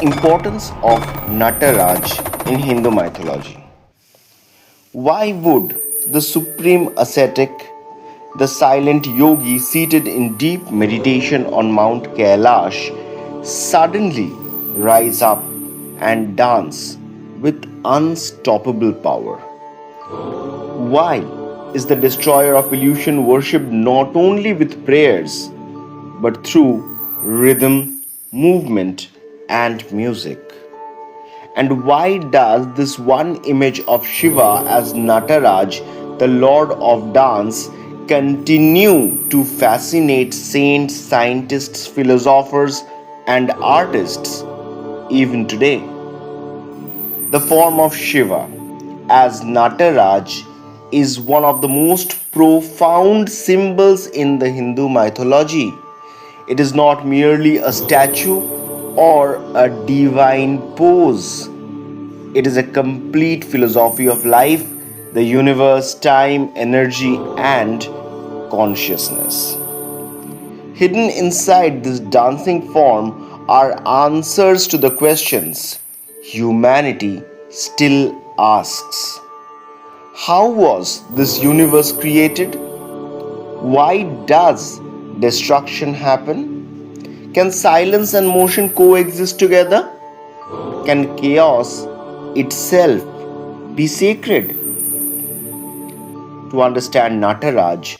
importance of Nataraj in Hindu mythology. Why would the supreme ascetic, the silent yogi seated in deep meditation on Mount Kailash, suddenly rise up and dance with unstoppable power? Why is the destroyer of illusion worshipped not only with prayers but through rhythm, movement, and music? And why does this one image of Shiva as Nataraj, the Lord of Dance, continue to fascinate saints, scientists, philosophers, and artists even today? The form of Shiva as Nataraj is one of the most profound symbols in the Hindu mythology. It is not merely a statue or a divine pose. It is a complete philosophy of life, the universe, time, energy, and consciousness. Hidden inside this dancing form are answers to the questions humanity still asks. How was this universe created? Why does destruction happen? Can silence and motion coexist together? Can chaos itself be sacred? To understand Nataraj,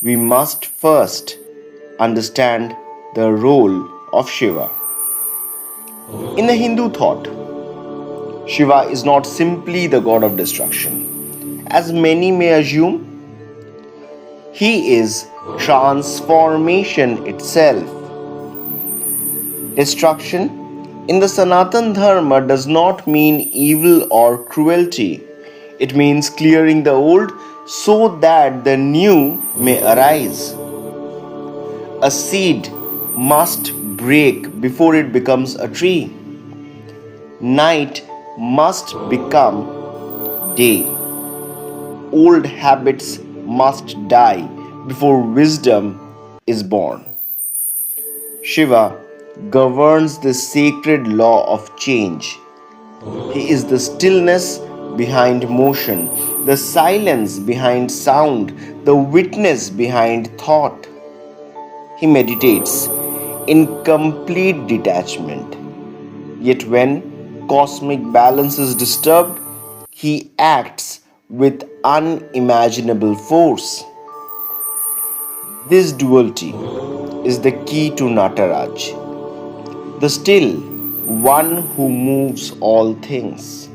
we must first understand the role of Shiva. In the Hindu thought, Shiva is not simply the god of destruction, as many may assume. He is transformation itself. Destruction in the Sanatan Dharma does not mean evil or cruelty. It means clearing the old so that the new may arise. A seed must break before it becomes a tree. Night must become day. Old habits must die before wisdom is born. Shiva governs the sacred law of change. He is the stillness behind motion, the silence behind sound, the witness behind thought. He meditates in complete detachment. Yet when cosmic balance is disturbed, he acts with unimaginable force. This duality is the key to Nataraj, the still one who moves all things.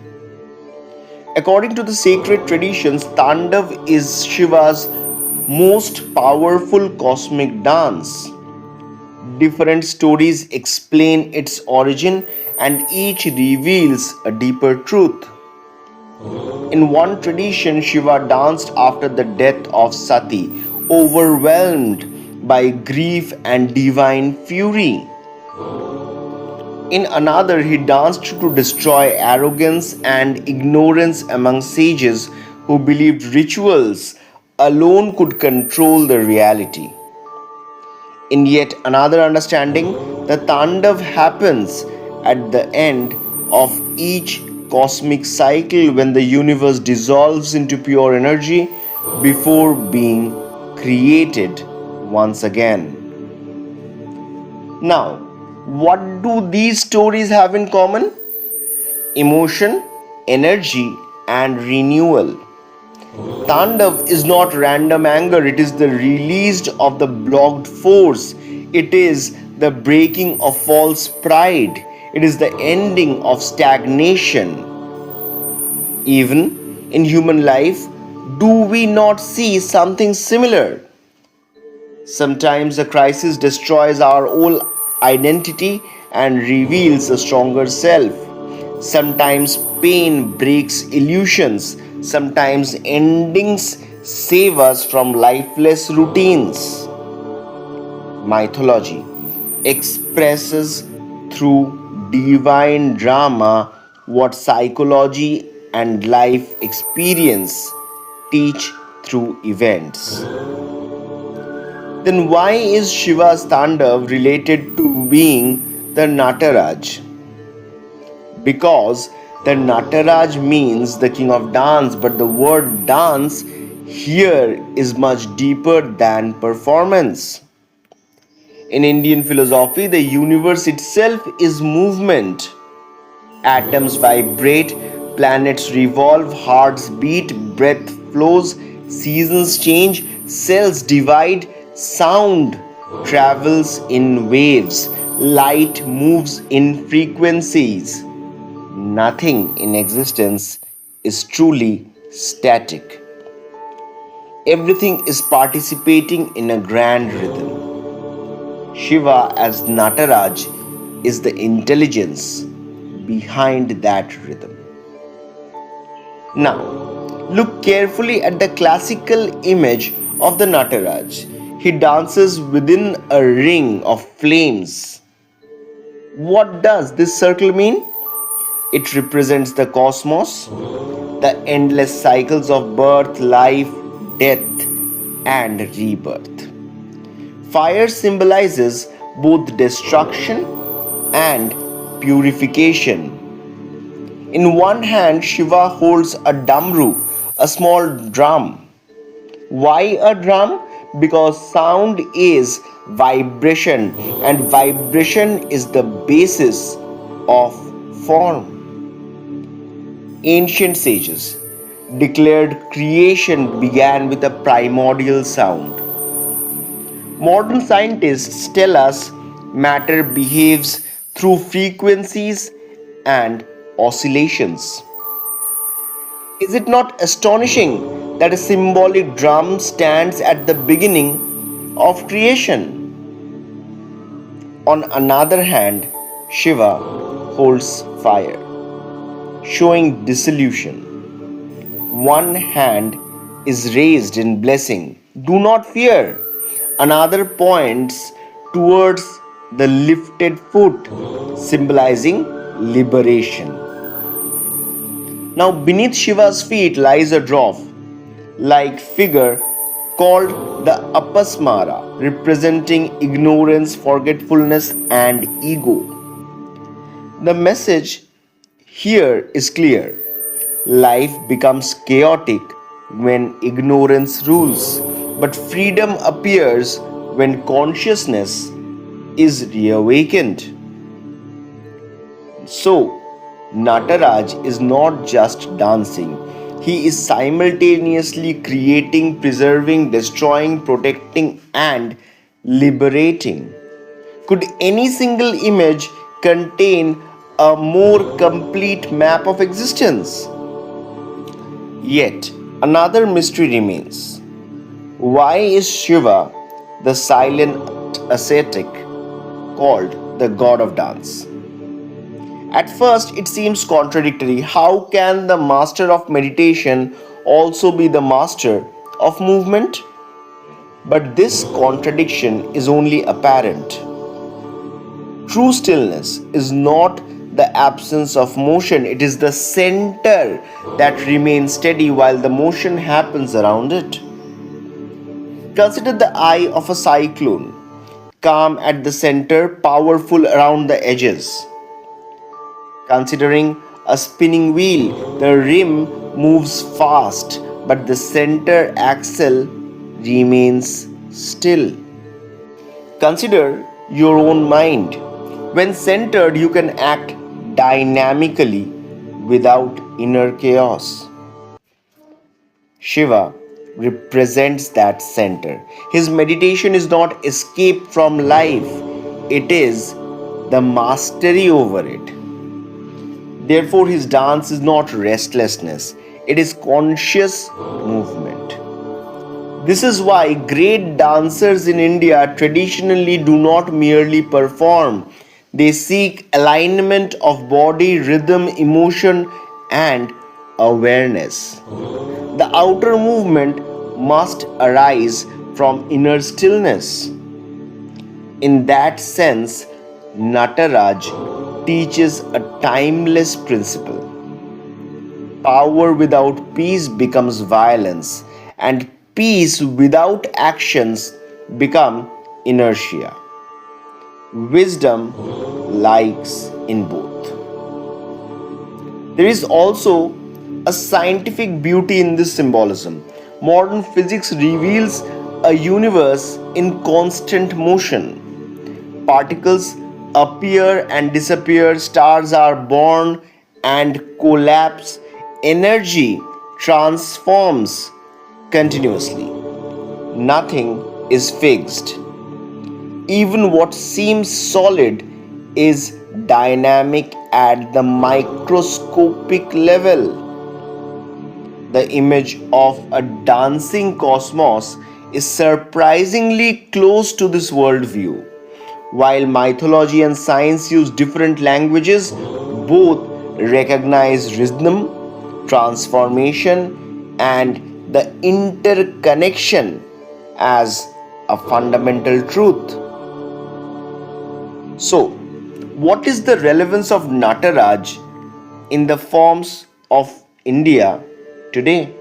According to the sacred traditions, Tandava is Shiva's most powerful cosmic dance. Different stories explain its origin and each reveals a deeper truth. In one tradition, Shiva danced after the death of Sati, overwhelmed by grief and divine fury. In another, he danced to destroy arrogance and ignorance among sages who believed rituals alone could control the reality. In yet another understanding, the Tandav happens at the end of each cosmic cycle when the universe dissolves into pure energy before being created once again. Now, what do these stories have in common? Emotion, energy, and renewal. Tandav is not random anger, it is the release of the blocked force. It is the breaking of false pride. It is the ending of stagnation. Even in human life, do we not see something similar? Sometimes a crisis destroys our old identity and reveals a stronger self. Sometimes pain breaks illusions. Sometimes endings save us from lifeless routines. Mythology expresses through divine drama what psychology and life experience teach through events. Then why is Shiva's Tandav related to being the Nataraj? because the Nataraj means the king of dance, but the word dance here is much deeper than performance. In Indian philosophy, the universe itself is movement. Atoms vibrate, planets revolve, hearts beat, breath flows, seasons change, cells divide, sound travels in waves, light moves in frequencies. Nothing in existence is truly static. Everything is participating in a grand rhythm. Shiva as Nataraj is the intelligence behind that rhythm. Now, look carefully at the classical image of the Nataraj. He dances within a ring of flames. What does this circle mean? It represents the cosmos, the endless cycles of birth, life, death, and rebirth. Fire symbolizes both destruction and purification. In one hand, Shiva holds a damru, a small drum. Why a drum? Because sound is vibration, and vibration is the basis of form. Ancient sages declared creation began with a primordial sound. Modern scientists tell us matter behaves through frequencies and oscillations. Is it not astonishing that a symbolic drum stands at the beginning of creation? On another hand, Shiva holds fire, showing dissolution. One hand is raised in blessing, do not fear. Another points towards the lifted foot, symbolizing liberation. Now, beneath Shiva's feet lies a dwarf like figure called the Apasmara, representing ignorance, forgetfulness, and ego. The message here is clear. Life becomes chaotic when ignorance rules, but freedom appears when consciousness is reawakened. So, Nataraj is not just dancing, he is simultaneously creating, preserving, destroying, protecting, and liberating. Could any single image contain a more complete map of existence? Yet, another mystery remains. Why is Shiva, the silent ascetic, called the god of dance? At first, it seems contradictory. How can the master of meditation also be the master of movement? But this contradiction is only apparent. True stillness is not the absence of motion, it is the center that remains steady while the motion happens around it. Consider the eye of a cyclone, calm at the center, powerful around the edges. Considering a spinning wheel, the rim moves fast, but the center axle remains still. Consider your own mind. When centered, you can act dynamically without inner chaos. Shiva represents that center. His meditation is not escape from life, it is the mastery over it. Therefore, his dance is not restlessness, it is conscious movement. This is why great dancers in India traditionally do not merely perform, they seek alignment of body, rhythm, emotion, and awareness. The outer movement must arise from inner stillness. In that sense, Nataraj teaches a timeless principle. Power without peace becomes violence, and peace without actions become inertia. Wisdom lies in both. There is also a scientific beauty in this symbolism. Modern physics reveals a universe in constant motion. Particles appear and disappear, stars are born and collapse, energy transforms continuously. Nothing is fixed. Even what seems solid is dynamic at the microscopic level. The image of a dancing cosmos is surprisingly close to this worldview. While mythology and science use different languages, both recognize rhythm, transformation, and the interconnection as a fundamental truth. So, what is the relevance of Nataraj in the forms of India today?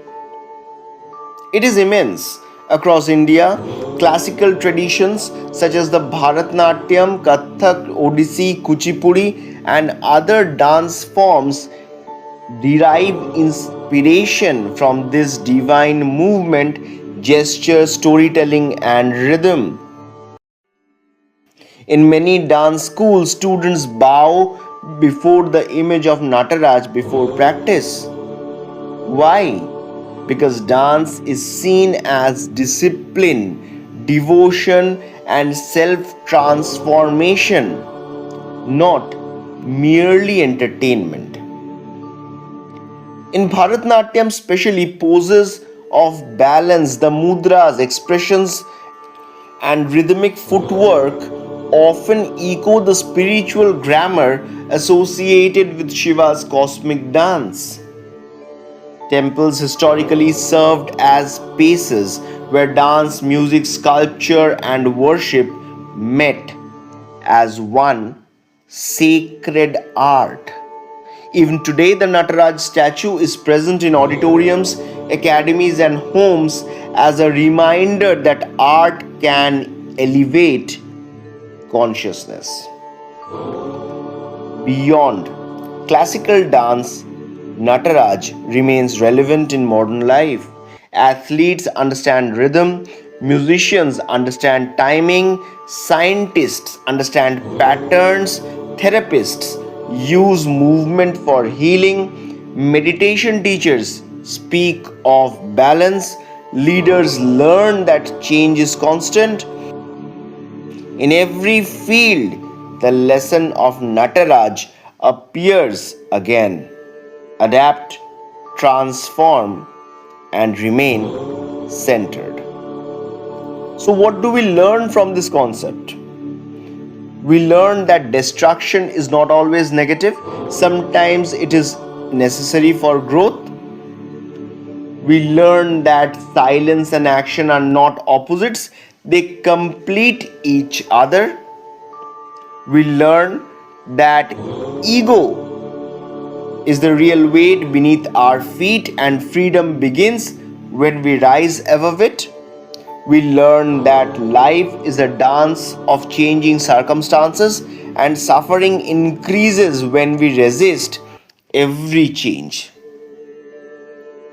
It is immense. Across India, classical traditions such as the Bharatnatyam, Kathak, Odissi, Kuchipudi, and other dance forms derive inspiration from this divine movement, gesture, storytelling, and rhythm. In many dance schools, students bow before the image of Nataraj before practice. Why? Because dance is seen as discipline, devotion, and self transformation, not merely entertainment. In Bharatnatyam, especially poses of balance, the mudras, expressions, and rhythmic footwork often echo the spiritual grammar associated with Shiva's cosmic dance. Temples historically served as spaces where dance, music, sculpture, and worship met as one sacred art. Even today, the Nataraj statue is present in auditoriums, academies, and homes as a reminder that art can elevate consciousness. Beyond classical dance, Nataraj remains relevant in modern life. Athletes understand rhythm, musicians understand timing, scientists understand patterns, therapists use movement for healing, meditation teachers speak of balance, leaders learn that change is constant. In every field, the lesson of Nataraj appears again. Adapt, transform, and remain centered. So, what do we learn from this concept? We learn that destruction is not always negative, sometimes it is necessary for growth. We learn that silence and action are not opposites, they complete each other. We learn that ego is the real weight beneath our feet and freedom begins when we rise above it. We learn that life is a dance of changing circumstances and suffering increases when we resist every change.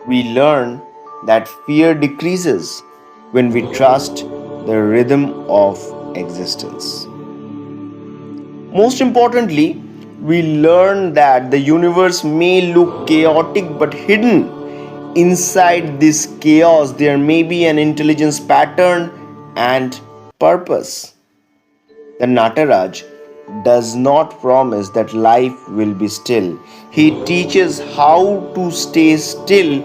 We learn that fear decreases when we trust the rhythm of existence. Most importantly, we learn that the universe may look chaotic but hidden. Inside this chaos, there may be an intelligence pattern and purpose. The Nataraj does not promise that life will be still. He teaches how to stay still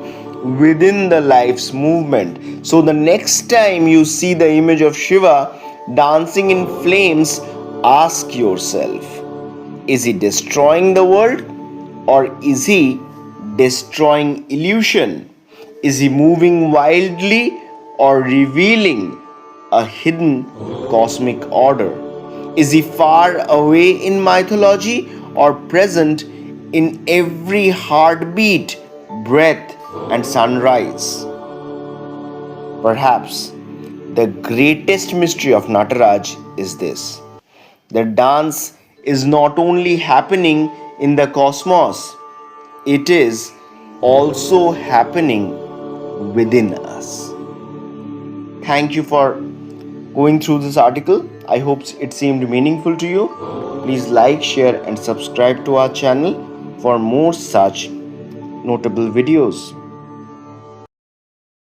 within the life's movement. So, the next time you see the image of Shiva dancing in flames, ask yourself, is he destroying the world or is he destroying illusion? Is he moving wildly or revealing a hidden cosmic order? Is he far away in mythology or present in every heartbeat, breath, and sunrise? Perhaps the greatest mystery of Nataraj is this: the dance is not only happening in the cosmos, it is also happening within us. Thank you for going through this article. I hope it seemed meaningful to you. Please like, share, and subscribe to our channel for more such notable videos.